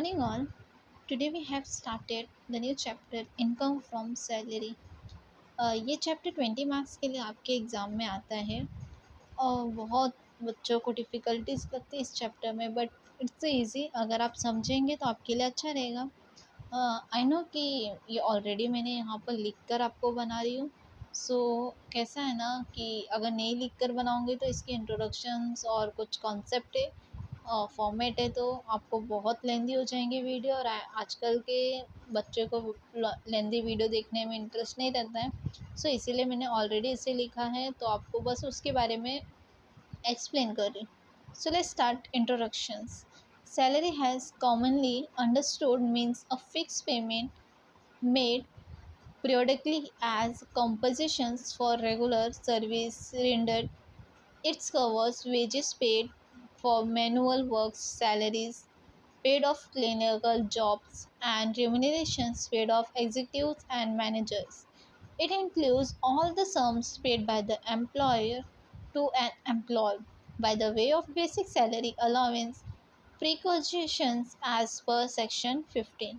morning, all. Today we have started the new chapter Income from Salary. ये chapter 20 marks के लिए आपके exam में आता है और बहुत बच्चों को डिफ़िकल्टीज लगती है इस चैप्टर में, बट इट्स इजी। अगर आप समझेंगे तो आपके लिए अच्छा रहेगा। आई नो कि ये ऑलरेडी मैंने यहाँ पर लिख कर आपको बना रही हूँ। सो कैसा है ना कि अगर नहीं लिख कर बनाऊँगी तो इसकी इंट्रोडक्शंस और कुछ कॉन्सेप्ट है, फॉर्मेट है, तो आपको बहुत लेंदी हो जाएंगी वीडियो। और आजकल के बच्चे को लेंदी वीडियो देखने में इंटरेस्ट नहीं रहता है। सो इसीलिए मैंने ऑलरेडी इसे लिखा है, तो आपको बस उसके बारे में एक्सप्लेन कर रही हूँ। So let's start introductions. Salary has commonly understood means a fixed payment made periodically as compensations for regular service rendered. It covers wages paid for manual work, salaries paid off clinical jobs, and remunerations paid off executives and managers. It includes all the sums paid by the employer to an employee by the way of basic salary allowance, preconditions as per section 15.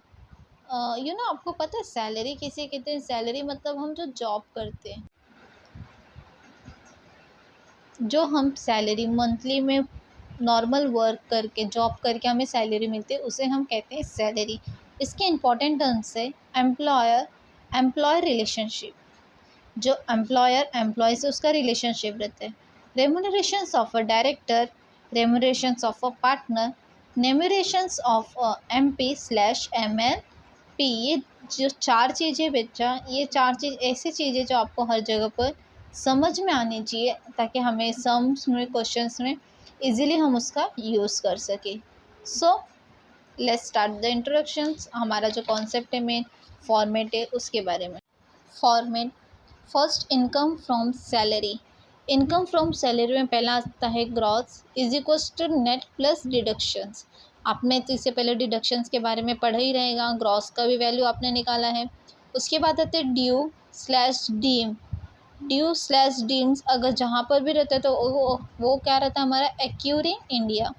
आपको पता है salary किसे कहते हैं? Salary मतलब हम जो job करते हैं, जो हम सैलरी मंथली में नॉर्मल वर्क करके जॉब करके हमें सैलरी मिलती है, उसे हम कहते हैं सैलरी। इसके इम्पॉर्टेंट टर्म्स है एम्प्लॉयर एम्प्लॉय रिलेशनशिप, जो एम्प्लॉयर एम्प्लॉय से उसका रिलेशनशिप रहता है। Remunerations of a director, remunerations of a partner, remunerations of MP/MLP। ये जो चार चीज़ें बच्चा, ये चार चीज़ ऐसी चीज़ें जो आपको हर जगह पर समझ में आनी चाहिए, ताकि हमें सम्स में क्वेश्चंस में इजीली हम उसका यूज़ कर सके। So let's start the introductions. हमारा जो कॉन्सेप्ट है, मेन फॉर्मेट है, उसके बारे में। Format first, income from salary. Income from salary में पहला आता है gross is equals to net plus deductions. आपने तो इससे पहले डिडक्शंस के बारे में पढ़ा ही रहेगा, ग्रॉस का भी वैल्यू आपने निकाला है। उसके बाद आते हैं ड्यू/डीम। ड्यू/डीम्स अगर जहाँ पर भी रहता है तो वो क्या रहता है हमारा? एक्यूर इन इंडिया,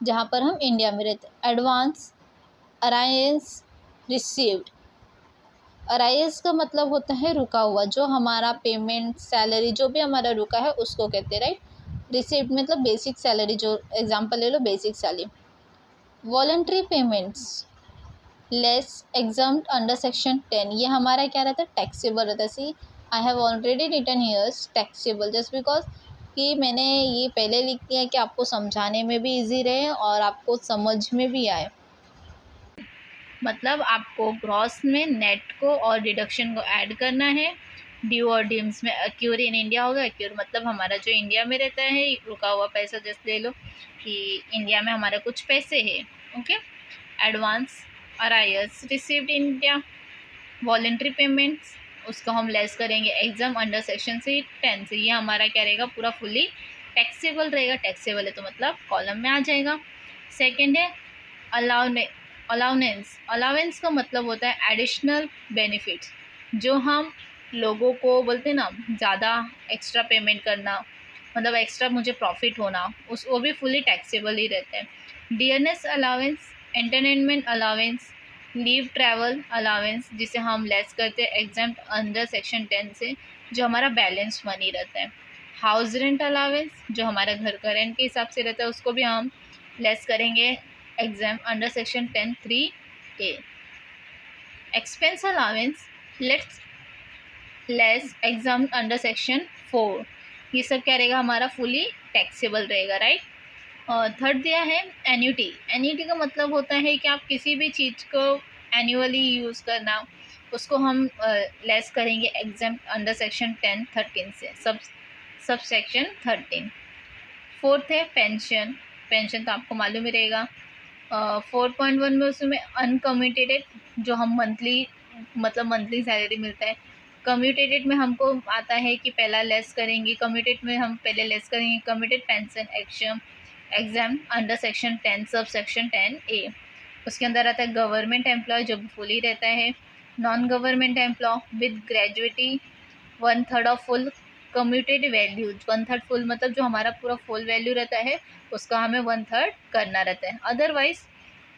जहाँ पर हम इंडिया में रहते हैं। Advance, arise, received. अराइज का मतलब होता है रुका हुआ, जो हमारा पेमेंट सैलरी जो भी हमारा रुका है उसको कहते हैं, राइट। रिसीव्ड मतलब बेसिक सैलरी, जो एग्जांपल ले लो basic salary. Voluntary payments less exempt under section 10, ये हमारा क्या रहता है? टैक्सेबल रहता है। See I have already written here's taxable just because कि मैंने ये पहले लिख दिया कि आपको समझाने में भी इजी रहे और आपको समझ में भी आए। मतलब आपको ग्रॉस में नेट को और डिडक्शन को ऐड करना है। ड्यू और डीम्स में एक्यूर इन इंडिया होगा। एक्यूर मतलब हमारा जो इंडिया में रहता है, रुका हुआ पैसा। जैसे ले लो कि इंडिया में हमारा कुछ पैसे है, okay. Advance, arise, received in India. Voluntary payments, उसको हम लेस करेंगे एग्जाम अंडर सेक्शन से 10 से। ये हमारा क्या रहेगा? पूरा फुली टैक्सेबल रहेगा। टैक्सेबल है तो मतलब कॉलम में आ जाएगा। सेकेंड है अलाउनेंस। अलाउंस का मतलब होता है एडिशनल बेनिफिट्स, जो हम लोगों को बोलते हैं ना, ज़्यादा एक्स्ट्रा पेमेंट करना, मतलब एक्स्ट्रा मुझे प्रॉफिट होना, उस वो भी फुली टैक्सेबल ही रहते हैं। Dearness allowance, entertainment allowance, leave travel allowance, जिसे हम लेस करते हैं एग्जाम्प्ट अंडर सेक्शन 10 से, जो हमारा बैलेंस मनी रहता है। हाउस रेंट अलाउंस, जो हमारा घर का रेंट के हिसाब से रहता है, उसको भी हम लेस करेंगे exam under section 10(3)(a). Expense allowance let's less exam under section 4। ये सब क्या रहेगा? हमारा फुली टैक्सेबल रहेगा, राइट। और थर्ड दिया है एन्यूटी। एन्यूटी का मतलब होता है कि आप किसी भी चीज़ को एनुअली यूज़ करना, उसको हम लेस करेंगे एग्जाम अंडर सेक्शन 10(13) से, सब सेक्शन 13। फोर्थ है पेंशन। पेंशन तो आपको मालूम ही रहेगा। 4.1 में उसमें अनकम्यूटेटेड, जो हम मंथली मतलब मंथली सैलरी मिलता है। कम्यूटेटेड में हमको आता है कि पहला लेस करेंगे, कम्यूटेड में हम पहले लेस करेंगे commuted pension exam under section 10 sub section 10(a). उसके अंदर आता है गवर्नमेंट एम्प्लॉय, जो फुली रहता है। Non government employee with gratuity 1/3 of full commuted value. 1/3 full मतलब जो हमारा पूरा फुल वैल्यू रहता है, उसका हमें 1/3 करना रहता है। अदरवाइज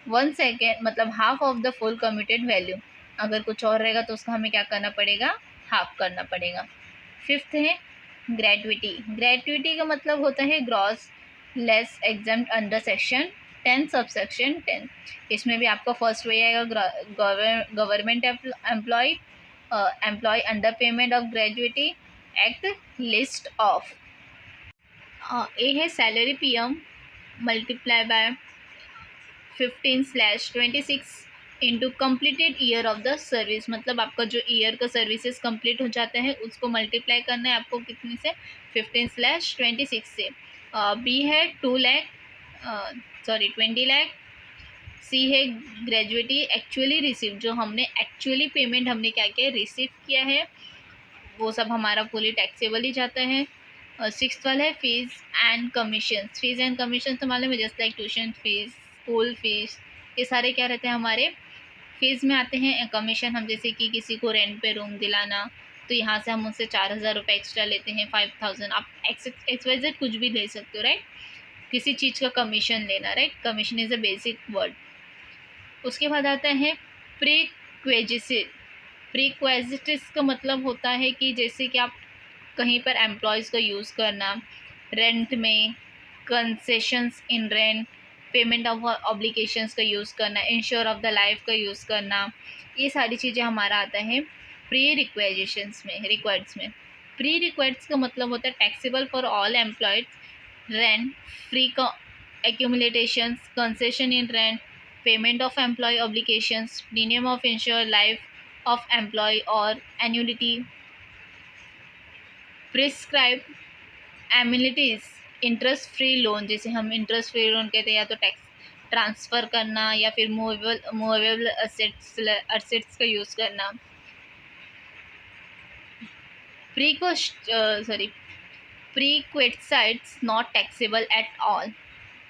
1/2 मतलब half of the full commuted value. अगर कुछ और रहेगा तो उसका हमें क्या करना पड़ेगा, हाफ करना पड़ेगा। 5th है ग्रेट्युटी। ग्रेट्युटी का मतलब होता है gross less exempt under section 10 subsection 10। इसमें भी आपका फर्स्ट वही आएगा, government employee under payment of gratuity act least of. A है salary PM multiply by 15/26 into completed year of the service. मतलब आपका जो ईयर का सर्विसेज कंप्लीट हो जाता है उसको मल्टीप्लाई करना है आपको कितने से, 15/26 से। बी है 20 लाख। सी है ग्रेजुएटी एक्चुअली रिसीव, जो हमने एक्चुअली पेमेंट हमने क्या किया, रिसीव किया है, वो सब हमारा फुली टैक्सेबल ही जाता है। 6th वाला है fees and commission. Fees and commission तो मालूम है, just like tuition fees, school fees, ये सारे क्या रहते हैं हमारे फीस में आते हैं। कमीशन हम जैसे कि किसी को रेंट पे रूम दिलाना, तो यहाँ से हम उससे 4,000 रुपये एक्स्ट्रा लेते हैं, 5,000। आप XYZ कुछ भी ले सकते हो, राइट। किसी चीज़ का कमीशन लेना, right. Commission is a basic word. उसके बाद आता है प्रीक्वेजिट। प्रीक्वेजिटिस का मतलब होता है कि जैसे कि आप कहीं पर एम्प्लॉयज़ का यूज़ करना, रेंट में, concessions in rent, payment of obligations का यूज़ करना, इंश्योर ऑफ द लाइफ का यूज़ करना, ये सारी चीज़ें हमारा आता है प्री रिक्वेजिशंस में, रिक्वायर्ड्स में। प्री रिक्वायर्ड्स का मतलब होता है taxable for all employed, rent, free accumulations, concession in rent, payment of employee obligations, premium of insure life of employee और annuity, prescribe amenities, interest free loan, जैसे हम इंटरेस्ट फ्री लोन कहते हैं, या तो टैक्स ट्रांसफ़र करना या फिर मूवेबल असेट्स का यूज़ करना। Perquisites not taxable at all.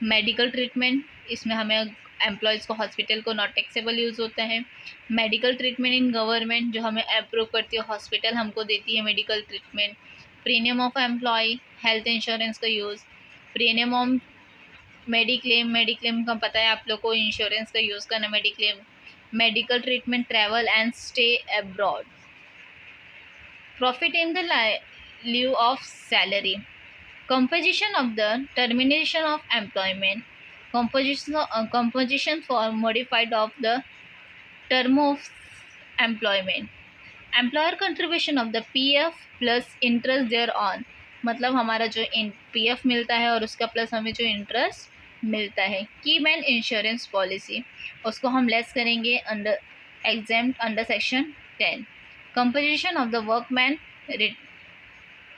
Medical treatment, इसमें हमें एम्प्लॉयज़ को हॉस्पिटल को नॉट टैक्सेबल यूज़ होता है। मेडिकल ट्रीटमेंट इन गवर्नमेंट, जो हमें अप्रूव करती है हॉस्पिटल हमको देती है medical treatment. Premium of employee, health insurance का use. Premium of mediclaim, mediclaim का पता है आप लोग को, इंश्योरेंस का यूज़ करना mediclaim. Medical treatment, travel and stay abroad. Profit in the lieu of salary, composition of the termination of employment, composition for modified of the term of employment, employer contribution of the PF plus interest thereon। मतलब हमारा जो PF मिलता है और उसका plus हमें जो interest मिलता है। की मैन इंश्योरेंस पॉलिसी, उसको हम लेस करेंगे under exempt under section 10। Composition of the workman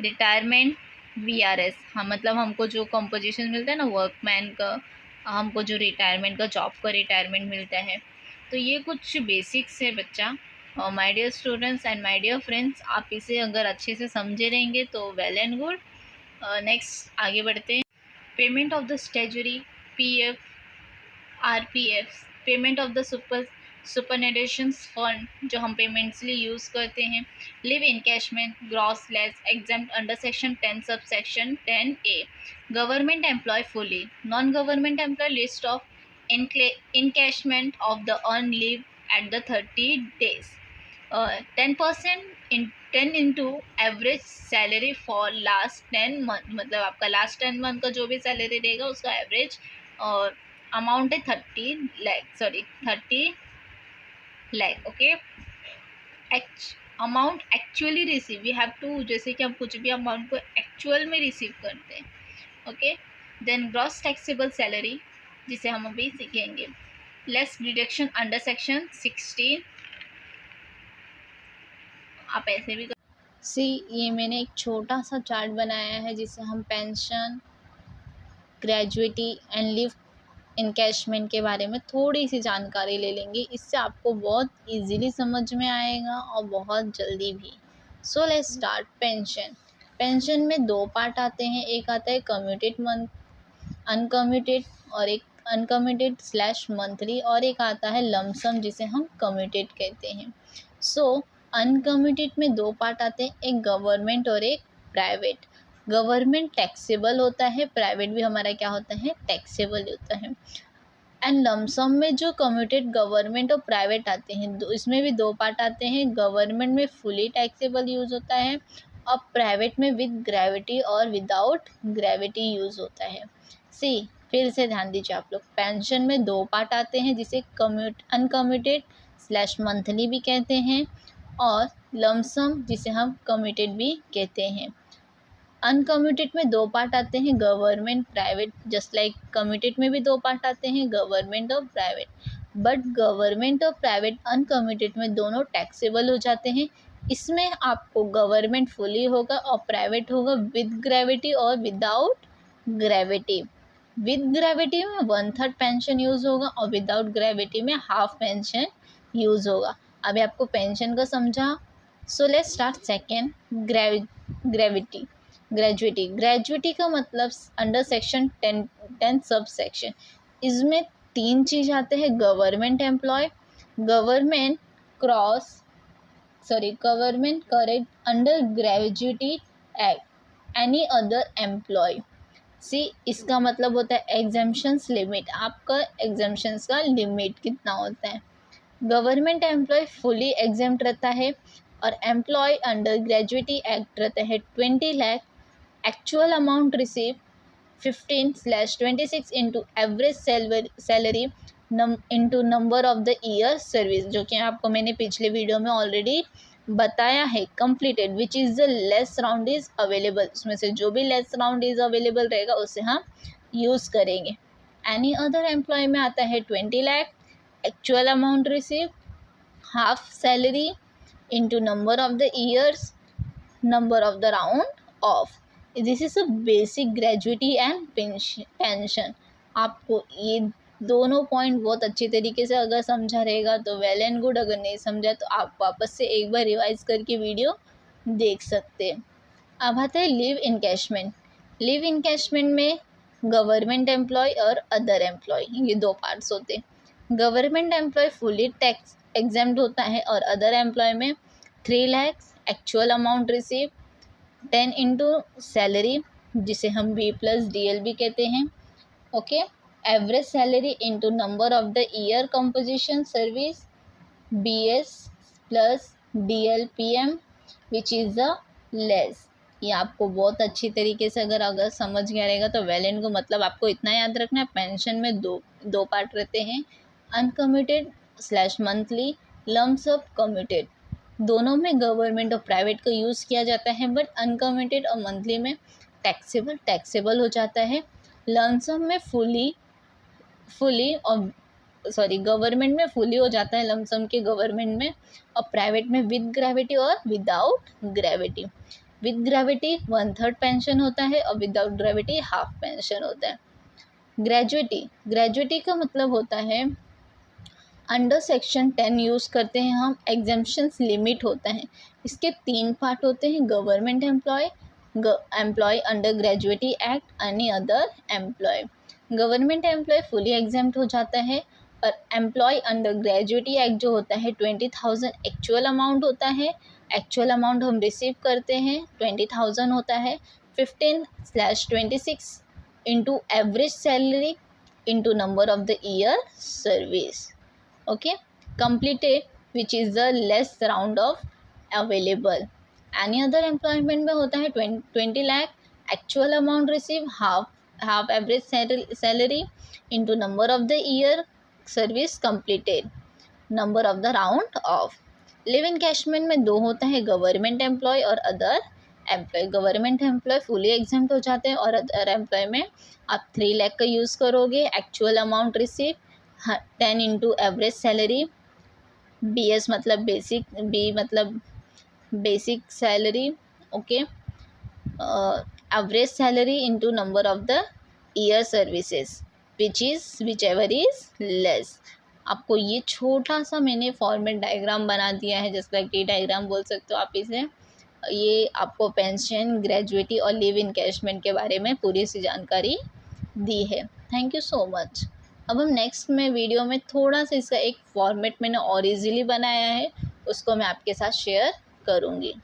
retirement VRS, हाँ मतलब हमको जो कंपोजिशन मिलता है ना वर्कमैन का, हमको जो रिटायरमेंट का, जॉब का रिटायरमेंट मिलता है। तो ये कुछ बेसिक्स है बच्चा। और my dear students and my dear friends, आप इसे अगर अच्छे से समझे रहेंगे तो वेल एंड गुड। नेक्स्ट आगे बढ़ते हैं। Payment of the statutory PF RPF, payment of the superannuation fund, जो हम पेमेंट्स लिए यूज़ करते हैं। Leave encashment, gross less exempt under section 10 subsection 10A। Government employee fully, non government employee least of encashment of the earn leave at the 30 days। 10% in 10 into average salary for last 10 month, मतलब आपका last 10 month का जो भी salary रहेगा उसका average और amount है 30 lakh। Okay, amount actually receive, we have to, जैसे कि हम कुछ भी अमाउंट को एक्चुअल में रिसीव करते हैं। Okay, then gross taxable salary, जिसे हम अभी सीखेंगे। Less deduction under section 16। आप ऐसे भी ये मैंने एक छोटा सा चार्ट बनाया है जिसे हम pension, gratuity and live encashment के बारे में थोड़ी सी जानकारी ले लेंगे। इससे आपको बहुत इजीली समझ में आएगा और बहुत जल्दी भी। So let's start. पेंशन में 2 पार्ट आते हैं, एक आता है कम्यूटेड मंथ अनकम्यूटेड और एक अनकम्यूटेड/मंथली, और एक आता है लमसम जिसे हम कम्यूटेड कहते हैं। सो अनकम्यूटेड में 2 पार्ट आते हैं, एक गवर्नमेंट और एक प्राइवेट। गवर्नमेंट टैक्सेबल होता है, प्राइवेट भी हमारा क्या होता है, टैक्सेबल होता है। एंड लमसम में जो कम्यूटेड गवर्नमेंट और प्राइवेट आते हैं, इसमें भी दो पार्ट आते हैं। गवर्नमेंट में फुली टैक्सेबल यूज़ होता है और प्राइवेट में विद ग्रेविटी और विदाउट ग्रेविटी यूज़ होता है। सी, फिर से ध्यान दीजिए आप लोग, पेंशन में दो पार्ट आते हैं जिसे अनकम्यूटेड स्लैश मंथली भी कहते हैं और लमसम जिसे हम कम्यूटेड भी कहते हैं। अनकम्यूटेड में दो पार्ट आते हैं, government private, just like commuted में भी दो पार्ट आते हैं, गवर्नमेंट और प्राइवेट। बट गवर्नमेंट और प्राइवेट अनकम्यूटेड में दोनों टैक्सेबल हो जाते हैं। इसमें आपको गवर्नमेंट फुली होगा और प्राइवेट होगा विद ग्रेविटी और विदाउट ग्रेविटी। विद ग्रेविटी में 1/3 पेंशन यूज़ होगा और विदाउट ग्रेविटी में हाफ पेंशन यूज़ होगा। अभी आपको पेंशन का समझा, so let's start second, gravity. Gratuity का मतलब अंडर सेक्शन 10 सब सेक्शन। इसमें तीन चीज़ आते हैं, government employee, government correct under gratuity act, any other employee. See, इसका मतलब होता है एग्जेम्पशंस लिमिट, आपका एग्जेम्पशंस का लिमिट कितना होता है। गवर्नमेंट एम्प्लॉय फुली एग्जेम्प्ट रहता है और एम्प्लॉय अंडर ग्रेजुएटी एक्ट रहता है 20 lakh. Actual amount receive 15/26 into average salary into number of the year service, जो कि आपको मैंने पिछले वीडियो में ऑलरेडी बताया है, completed which is the less round is available. उसमें से जो भी लेस राउंड इज़ अवेलेबल रहेगा उसे हम यूज़ करेंगे। एनी अदर एम्प्लॉय में आता है 20 lakh, actual amount receive, half salary into number of the years, number of the round of. This is a basic gratuity and pension. आपको ये दोनों पॉइंट बहुत अच्छी तरीके से अगर समझा रहेगा तो वेल एंड गुड, अगर नहीं समझा तो आप वापस से एक बार रिवाइज करके वीडियो देख सकते हैं। अब आता है लीव इनकैशमेंट। लीव इनकैशमेंट में गवर्नमेंट एम्प्लॉय और अदर एम्प्लॉय, ये दो पार्ट्स होते हैं। Government employee fully tax exempt होता है और अदर एम्प्लॉय में 3 lakh, actual amount receive 10 into salary, जिसे हम B+DL भी कहते हैं, okay. Average salary into number of the year composition service, BS+DL/PM which is the less. ये आपको बहुत अच्छी तरीके से अगर समझ गया रहेगा तो वेल एंड गुड। मतलब आपको इतना याद रखना है, पेंशन में दो पार्ट रहते हैं, uncommuted slash monthly, lumps of commuted. दोनों में गवर्नमेंट और प्राइवेट का यूज़ किया जाता है, बट अनकम्यूटेड और मंथली में टैक्सेबल हो जाता है। लमसम में गवर्नमेंट में फुली हो जाता है लमसम के गवर्नमेंट में, और प्राइवेट में विद ग्रेविटी और without gravity. With gravity 1/3 pension होता है और विदाउट ग्रेविटी हाफ पेंशन होता है। ग्रेजुएटी का मतलब होता है अंडर सेक्शन 10 यूज़ करते हैं हम, एग्जेम्पशंस लिमिट होता है। इसके 3 पार्ट होते हैं, government employee under gratuity act, any other employee. Government employee fully exempt हो जाता है और एम्प्लॉय अंडर ग्रेजुएटी एक्ट जो होता है 20,000 एक्चुअल अमाउंट होता है। एक्चुअल अमाउंट हम रिसीव करते हैं 20,000 होता है। 15/26 into average salary into number of the year service, okay, completed which is the less round of available. Any other employment में होता है 20 lakh, actual amount receive half average salary into number of the year service completed, number of the round off. Leave encashment में दो होता है, government employee और other employee. Government employee fully exempt हो जाते हैं और अदर एम्प्लॉय में आप 3 लाख का यूज़ करोगे। Actual amount receive 10 into average salary, BS मतलब बेसिक, B मतलब basic salary, okay, average salary into number of the year services which ever is less. आपको ये छोटा सा मैंने फॉर्मेट डायग्राम बना दिया है, जस्ट लाइक टी डायग्राम बोल सकते हो आप इसे। ये आपको पेंशन, ग्रेजुएटी और लिव इनकैशमेंट के बारे में पूरी सी जानकारी दी है। Thank you so much. अब हम नेक्स्ट में वीडियो में थोड़ा सा इसका एक फॉर्मेट मैंने और इजीली बनाया है, उसको मैं आपके साथ शेयर करूँगी।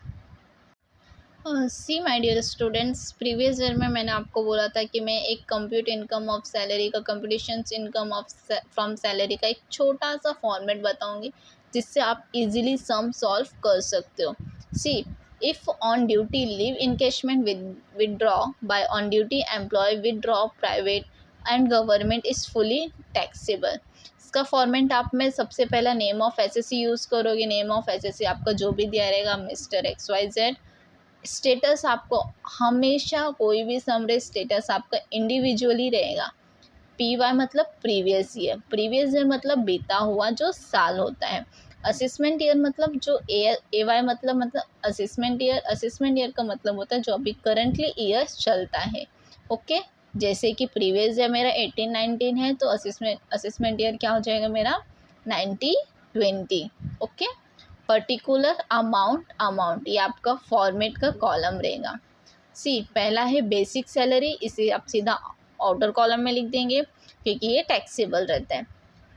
See my dear students, previous year में मैंने आपको बोला था कि मैं एक कंप्यूट इनकम ऑफ सैलरी का, computations income of from salary का एक छोटा सा फॉर्मेट बताऊंगी जिससे आप इजीली सम सॉल्व कर सकते हो। See, if on duty leave encashment withdraw by on duty employee withdraw private and government is fully taxable. इसका फॉर्मेट आप में सबसे पहला नेम ऑफ एसएससी यूज़ करोगे। नेम ऑफ एसएससी आपका जो भी दिया रहेगा मिस्टर XYZ। स्टेटस आपको हमेशा कोई भी समरी स्टेटस आपका इंडिविजुअली रहेगा। PY मतलब प्रीवियस ईयर, प्रीवियस ईयर मतलब बीता हुआ जो साल होता है। असेसमेंट ईयर मतलब जो AY मतलब असेसमेंट ईयर, असेसमेंट ईयर का मतलब होता है जो अभी करंटली ईयर चलता है। ओके, जैसे कि प्रीवियस ईयर मेरा 18-19 है तो असेसमेंट ईयर क्या हो जाएगा मेरा 90-20। ओके, पर्टिकुलर अमाउंट ये आपका फॉर्मेट का कॉलम रहेगा। सी, पहला है बेसिक सैलरी, इसे आप सीधा आउटर कॉलम में लिख देंगे क्योंकि ये टैक्सेबल रहता है।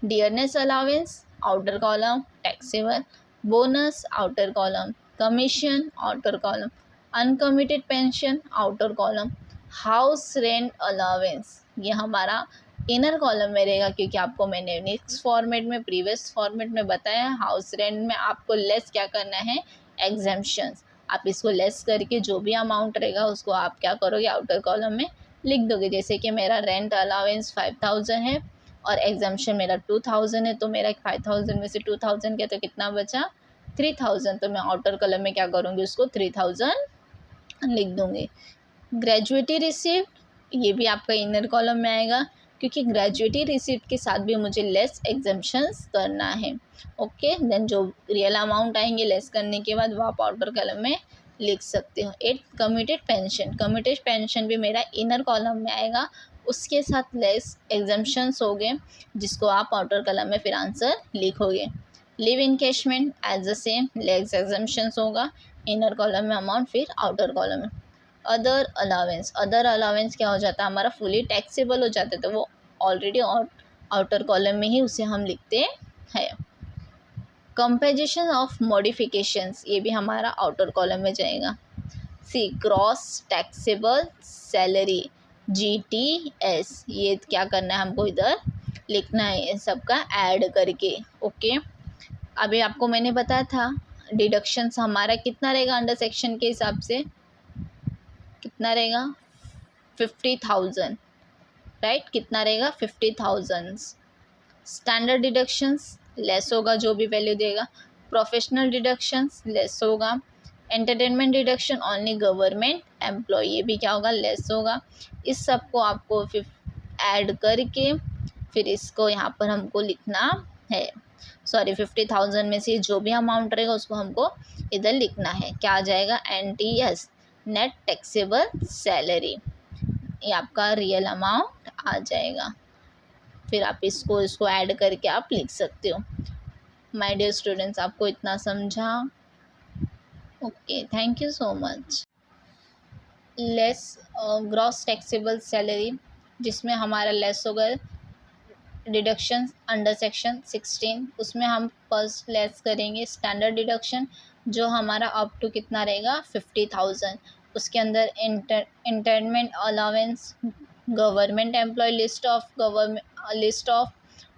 Dearness allowance outer column taxable, bonus outer column, commission outer column, uncommitted pension outer column, house rent allowance ये हमारा इनर कॉलम में रहेगा क्योंकि आपको मैंने नेक्स्ट फॉर्मेट में, प्रीवियस फॉर्मेट में बताया हाउस रेंट में आपको लेस क्या करना है, एग्जेम्पशंस। आप इसको लेस करके जो भी अमाउंट रहेगा उसको आप क्या करोगे, आउटर कॉलम में लिख दोगे। जैसे कि मेरा रेंट अलाउंस 5000 है और एग्जाम्पशन मेरा 2000 है, तो मेरा 5000 में से 2000 क्या, तो कितना बचा 3000, तो मैं आउटर कॉलम में क्या करूँगी, उसको 3000 लिख दूँगी। ग्रेजुएटी रिसीप्ट ये भी आपका इनर कॉलम में आएगा क्योंकि ग्रेजुएटी रिसीप्ट के साथ भी मुझे लेस एग्जाम्पशंस करना है। ओके, देन जो रियल अमाउंट आएंगे लेस करने के बाद वो आप आउटर कॉलम में लिख सकते हो। 8, कमिटेड पेंशन, कमिटेड पेंशन भी मेरा इनर कॉलम में आएगा, उसके साथ लेस एग्जाम्पशंस हो गए जिसको आप आउटर कॉलम में फिर आंसर लिखोगे। Leave encashment as the same, less exemptions होगा, इनर कॉलम में अमाउंट, फिर आउटर कॉलम में। अदर अलावेंस क्या हो जाता है हमारा, फुली टैक्सेबल हो जाता है, तो वो ऑलरेडी आउटर कॉलम में ही उसे हम लिखते हैं। कंपेजिशन ऑफ मॉडिफिकेशंस ये भी हमारा आउटर कॉलम में जाएगा। सी, ग्रॉस टैक्सेबल सैलरी GTS ये क्या करना है हमको, इधर लिखना है सबका ऐड करके। ओके, अभी आपको मैंने बताया था डिडक्शंस हमारा कितना रहेगा अंडर सेक्शन के हिसाब से, कितना रहेगा 50,000, राइट, कितना रहेगा 50,000। स्टैंडर्ड डिडक्शंस लेस होगा जो भी वैल्यू देगा, प्रोफेशनल डिडक्शंस लेस होगा, entertainment deduction only government employee ये भी क्या होगा, लेस होगा। इस सब को आपको फिर ऐड करके फिर इसको यहाँ पर हमको लिखना है, सॉरी 50,000 में से जो भी अमाउंट रहेगा उसको हमको इधर लिखना है, क्या आ जाएगा NTS, नेट टैक्सेबल सैलरी, ये आपका रियल अमाउंट आ जाएगा। फिर आप इसको ऐड करके आप लिख सकते हो। माय डियर स्टूडेंट्स, आपको इतना समझा? Okay, thank you so much. Less gross taxable salary जिसमें हमारा लेस होगा डिडक्शन अंडर सेक्शन 16, उसमें हम फर्स्ट लेस करेंगे स्टैंडर्ड डिडक्शन जो हमारा अप टू कितना रहेगा 50,000, उसके अंदर entertainment allowance government employee least of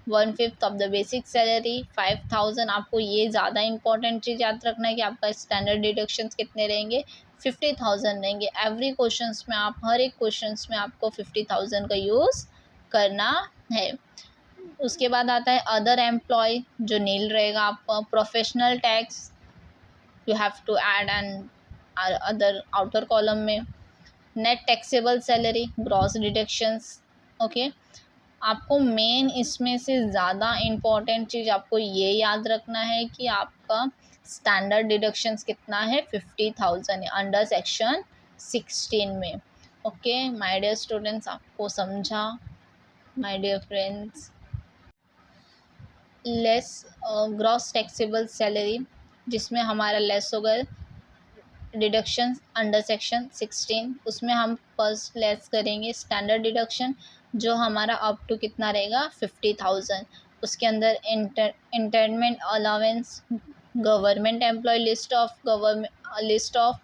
1/5 of the basic salary 5,000। आपको ये ज़्यादा इंपॉर्टेंट चीज़ याद रखना है कि आपका स्टैंडर्ड डिडक्शंस कितने रहेंगे, 50,000 रहेंगे। एवरी क्वेश्चंस में आप, हर एक क्वेश्चंस में आपको 50,000 का यूज़ करना है। उसके बाद आता है अदर एम्प्लॉय जो नील रहेगा आपका, professional tax you have to add and other outer column में, net taxable salary, gross deductions. Okay, आपको मेन इसमें से ज़्यादा इम्पॉर्टेंट चीज़ आपको ये याद रखना है कि आपका स्टैंडर्ड डिडक्शंस कितना है 50,000 अंडर सेक्शन 16 में। ओके माय डियर स्टूडेंट्स, आपको समझा? My dear friends, less gross taxable salary जिसमें हमारा लेस होगा डिडक्शन अंडर सेक्शन 16, उसमें हम फर्स्ट लेस करेंगे स्टैंडर्ड डिडक्शन जो हमारा अप टू कितना रहेगा 50,000, उसके अंदर entertainment allowance government employee least of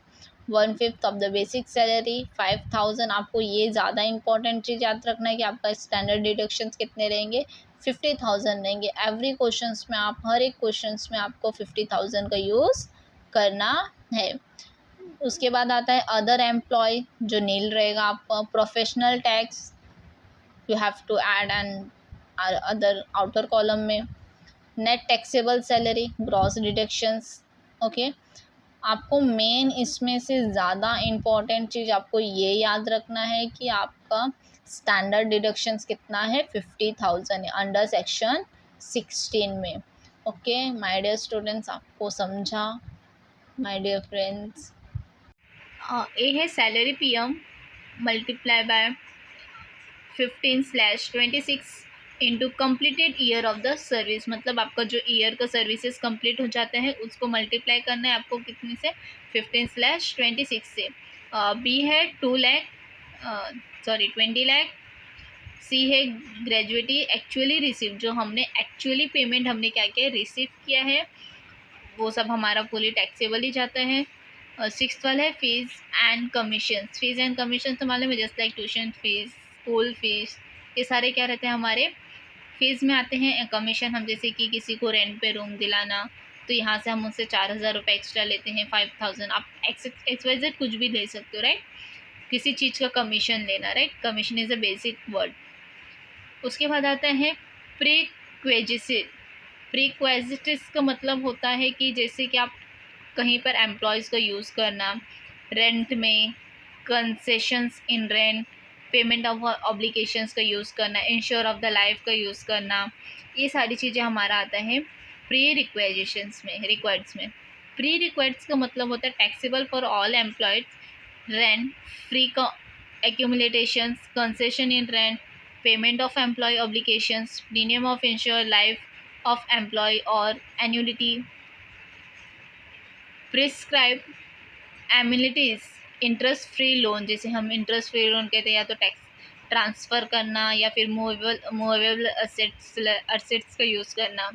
1/5 of the basic salary 5000। आपको ये ज़्यादा इंपॉर्टेंट चीज़ याद रखना है कि आपका स्टैंडर्ड डिडक्शंस कितने रहेंगे, 50,000 रहेंगे। एवरी क्वेश्चंस में आप हर एक क्वेश्चंस में आपको 50,000 का यूज़ करना है। उसके बाद आता है अदर एम्प्लॉय जो नील रहेगा आपका। Professional tax you have to add and other outer column में। Net taxable salary, gross deductions. Okay, आपको मेन इसमें से ज़्यादा इम्पॉर्टेंट चीज़ आपको ये याद रखना है कि आपका स्टैंडर्ड डिडक्शंस कितना है, 50,000 अंडर सेक्शन 16 में। ओके माय डियर स्टूडेंट्स, आपको समझा माय डियर फ्रेंड्स। ए है salary PM multiply by 15/26 into completed year of the service. मतलब आपका जो ईयर का सर्विसेज कंप्लीट हो जाता है उसको मल्टीप्लाई करना है आपको कितने से, 15/26 से। बी है 20 लाख। सी है ग्रेजुएटी एक्चुअली रिसीव, जो हमने एक्चुअली पेमेंट हमने क्या किया, रिसीव किया है, वो सब हमारा फुली टैक्सेबल ही जाता है। 6th वाला है fees and commission. Fees and commission तो मालूम है, just like tuition fees, school fees, ये सारे क्या रहते हैं हमारे फीस में आते हैं। कमीशन हम जैसे कि किसी को रेंट पे रूम दिलाना, तो यहाँ से हम उससे 4,000 रुपये एक्स्ट्रा लेते हैं, 5,000। आप XYZ कुछ भी ले सकते हो, राइट, किसी चीज़ का कमीशन लेना, right, commission is a basic word. उसके बाद आता है प्रीक्वेजिटिस का मतलब होता है कि जैसे कि आप कहीं पर एम्प्लॉयज़ का यूज़ करना, रेंट में, concessions in rent, payment of obligations का यूज़ करना, इंश्योर ऑफ द लाइफ का यूज़ करना, ये सारी चीज़ें हमारा आता है प्री रिक्वेजिशंस में, रिक्वायर्ड्स में। प्री रिक्वायर्ड्स का मतलब होता है taxable for all employed, rent, free accumulations, concession in rent, payment of employee obligations, premium of insure life of employee और annuity, prescribe amenities, interest free loan, जैसे हम इंटरेस्ट फ्री लोन कहते हैं, या तो टैक्स ट्रांसफ़र करना या फिर मूवेबल असेट्स का यूज़ करना।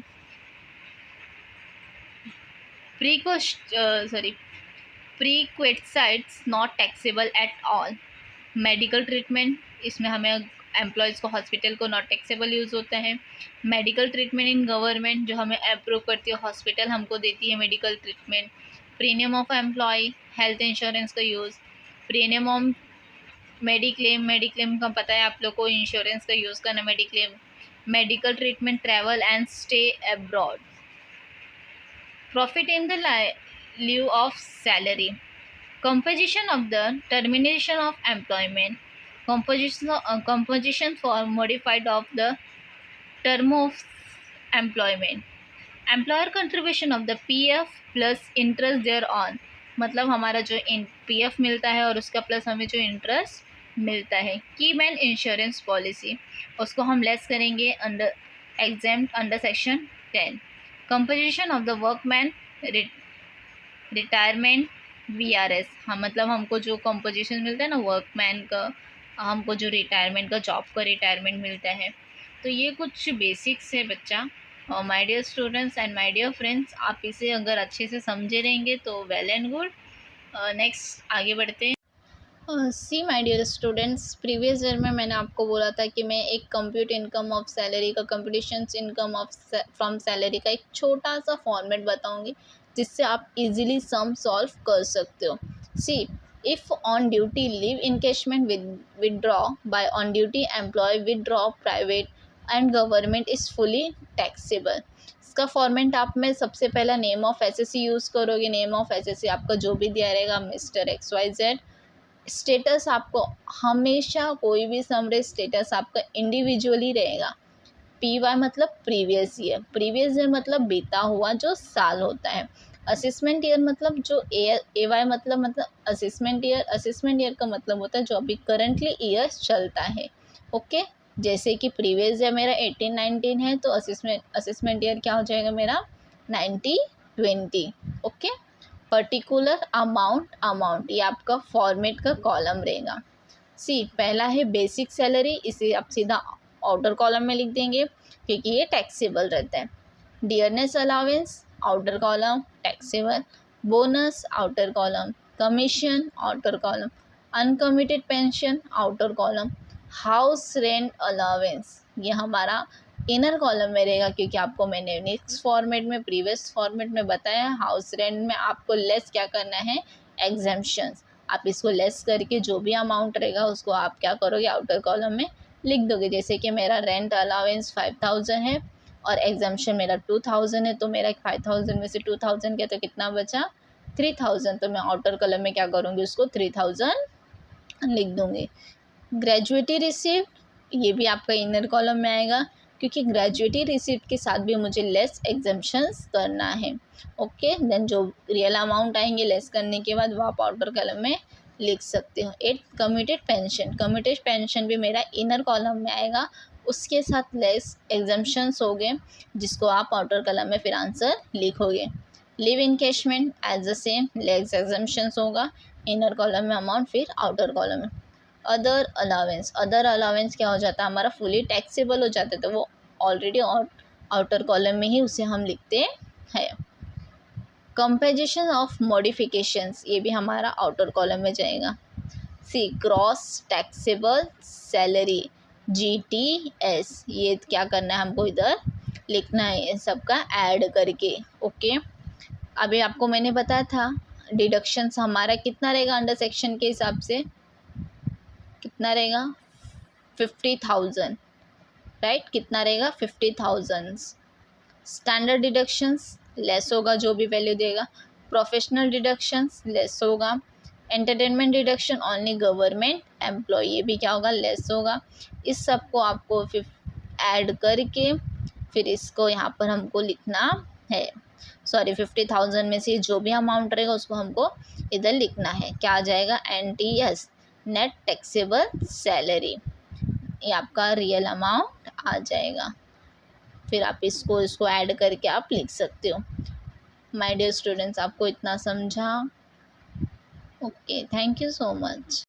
Perquisites not taxable at all. Medical treatment, इसमें हमें एम्प्लॉयज़ को हॉस्पिटल को नॉट टैक्सेबल यूज़ होता है। मेडिकल ट्रीटमेंट इन गवर्नमेंट, जो हमें अप्रूव करती है हॉस्पिटल हमको देती है medical treatment. Premium of employee, health insurance का यूज़। प्रीमियम ऑफ मेडिक्लेम का पता है आप लोग को, इंश्योरेंस का यूज़ करना mediclaim. Medical treatment, travel and stay abroad. Profit in the lieu of salary, composition of the termination of employment, composition for modified of the term of employment, employer contribution of the PF plus interest thereon। मतलब हमारा जो PF मिलता है और उसका plus हमें जो interest मिलता है। की मैन इंश्योरेंस पॉलिसी, उसको हम लेस करेंगे under exempt under section 10। Composition of the workman, retirement, VRS, हाँ मतलब हमको जो कंपोजिशन मिलता है ना वर्कमैन का, हमको जो रिटायरमेंट का, जॉब का रिटायरमेंट मिलता है। तो ये कुछ बेसिक्स है बच्चा। और my dear students and my dear friends, आप इसे अगर अच्छे से समझे रहेंगे तो वेल एंड गुड। नेक्स्ट आगे बढ़ते हैं। See my dear students, previous year में मैंने आपको बोला था कि मैं एक कंप्यूट इनकम ऑफ सैलरी का, computations income of from salary का एक छोटा सा फॉर्मेट बताऊंगी जिससे आप इजीली सम सॉल्व कर सकते हो। See, if on duty leave encashment withdraw by on duty employee withdraw private and government is fully taxable. इसका फॉर्मेट आप में सबसे पहला नेम ऑफ एसएससी यूज़ करोगे। नेम ऑफ एसएससी आपका जो भी दिया रहेगा, मिस्टर XYZ। स्टेटस आपको हमेशा कोई भी समरे स्टेटस आपका इंडिविजुअली रहेगा। PY मतलब प्रीवियस ईयर मतलब बीता हुआ जो साल होता है। असेसमेंट ईयर मतलब जो AY मतलब असेसमेंट ईयर का मतलब होता है जो अभी करंटली ईयर चलता है। ओके, जैसे कि प्रीवियस ईयर मेरा 18-19 है तो असेसमेंट ईयर क्या हो जाएगा मेरा 19-20। ओके, पर्टिकुलर अमाउंट ये आपका फॉर्मेट का कॉलम रहेगा। सी, पहला है बेसिक सैलरी, इसे आप सीधा आउटर कॉलम में लिख देंगे क्योंकि ये टैक्सेबल रहता है। Dearness allowance outer column taxable, bonus outer column, commission outer column, uncommitted pension outer column, house rent allowance ये हमारा इनर कॉलम में रहेगा, क्योंकि आपको मैंने नेक्स्ट फॉर्मेट में प्रीवियस फॉर्मेट में बताया हाउस रेंट में आपको लेस क्या करना है, एग्जेम्पशंस। आप इसको लेस करके जो भी अमाउंट रहेगा उसको आप क्या करोगे, आउटर कॉलम में लिख दोगे। जैसे कि मेरा रेंट अलाउंस 5000 है और एग्जाम्पशन मेरा 2000 है, तो मेरा 5000 में से 2000 क्या, तो कितना बचा 3000, तो मैं आउटर कॉलम में क्या करूँगी, उसको 3000 लिख दूँगी। ग्रेजुएटी रिसिप्ट ये भी आपका इनर कॉलम में आएगा, क्योंकि ग्रेजुएटी रिसिप्ट के साथ भी मुझे लेस एग्जाम्पशंस करना है। ओके, देन जो रियल अमाउंट आएंगे लेस करने के बाद वो आप आउटर कॉलम में लिख सकते हो। 8 कमिटेड पेंशन, कमिटेड पेंशन भी मेरा इनर कॉलम में आएगा, उसके साथ लेस एग्जाम्पशंस हो गए जिसको आप आउटर कॉलम में फिर आंसर लिखोगे। Leave encashment as the same, less exemptions होगा, इनर कॉलम में अमाउंट, फिर आउटर कॉलम में। अदर अलावेंस, अदर अलावेंस क्या हो जाता है हमारा, फुली टैक्सेबल हो जाता है, तो वो ऑलरेडी आउटर कॉलम में ही उसे हम लिखते हैं। कंपेजिशन ऑफ मॉडिफिकेशंस ये भी हमारा आउटर कॉलम में जाएगा। सी ग्रॉस टैक्सेबल सैलरी GTS ये क्या करना है हमको इधर लिखना है, सबका ऐड करके। ओके, अभी आपको मैंने बताया था डिडक्शंस हमारा कितना रहेगा अंडर सेक्शन के हिसाब से, कितना रहेगा 50,000, राइट, कितना रहेगा 50,000। स्टैंडर्ड डिडक्शंस लेस होगा जो भी वैल्यू देगा, प्रोफेशनल डिडक्शंस लेस होगा, entertainment deduction only government employee ये भी क्या होगा, लेस होगा। इस सब को आपको फिर ऐड करके फिर इसको यहाँ पर हमको लिखना है, सॉरी 50,000 में से जो भी अमाउंट रहेगा उसको हमको इधर लिखना है, क्या आ जाएगा NTS नेट टैक्सेबल सैलरी, ये आपका रियल अमाउंट आ जाएगा। फिर आप इसको ऐड करके आप लिख सकते हो। माय डियर स्टूडेंट्स, आपको इतना समझा? Okay, thank you so much.